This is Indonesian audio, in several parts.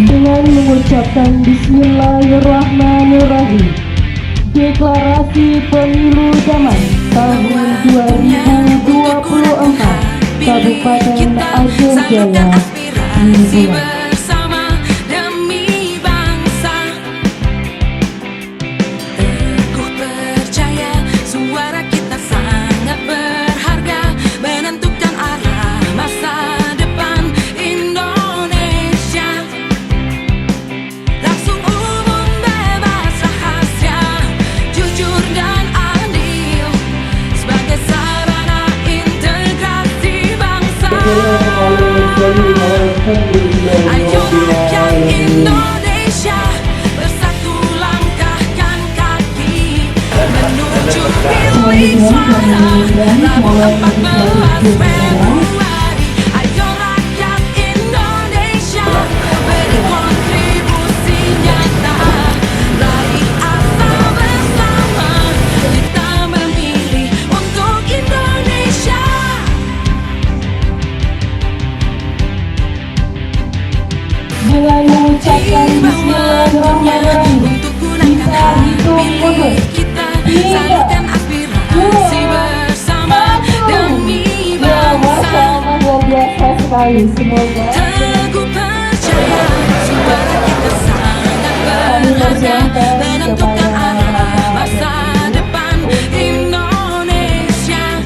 dengan mengucapkan Bismillahirrahmanirrahim. Deklarasi Pemilu Damai tahun 2024 Kabupaten Aceh Jaya dimulai. Ayo rakyat Indonesia, bersatu langkahkan kaki menuju bilik suara Rabu 14 Februari. Ayo rakyat Indonesia, beri kontribusi nyata, raih asa bersama, kita memilih untuk Indonesia. Dengan mengucapkan Bismillahirrahmanirrahim, kita hitung mundur 3, 2, 1. Ya, Masya Allah, luar biasa sekali. Semoga Teguh percaya, suara kita sangat berharga, menentukan arah masa depan Indonesia.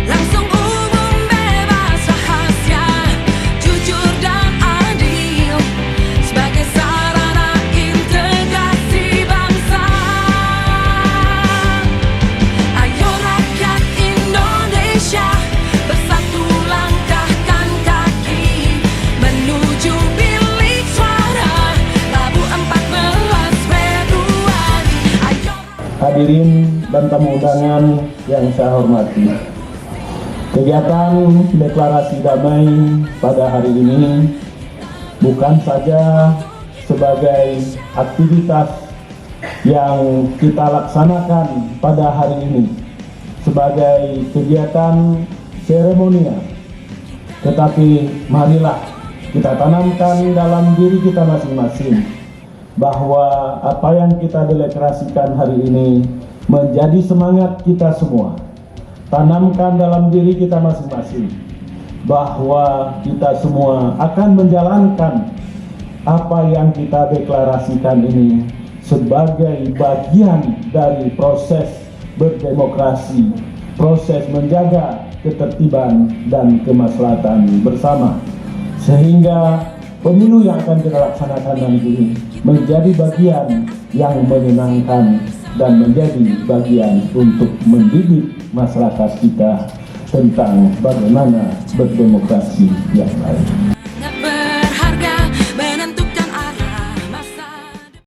Langsung umum, bebas rahasia, jujur dan adil, sebagai sarana integrasi bangsa. Ayo rakyat Indonesia, bersatu langkahkan kaki menuju bilik suara Rabu 14 Februari. Ayo Hadirin dan tamu undangan yang saya hormati, kegiatan deklarasi damai pada hari ini bukan saja sebagai aktivitas yang kita laksanakan pada hari ini sebagai kegiatan seremonial, tetapi marilah kita tanamkan dalam diri kita masing-masing bahwa apa yang kita deklarasikan hari ini menjadi semangat kita semua. Tanamkan dalam diri kita masing-masing bahwa kita semua akan menjalankan apa yang kita deklarasikan ini sebagai bagian dari proses berdemokrasi, proses menjaga ketertiban dan kemaslahatan bersama, sehingga pemilu yang akan kita laksanakan nanti ini menjadi bagian yang menyenangkan dan menjadi bagian untuk mendidik masyarakat kita tentang bagaimana berdemokrasi yang baik.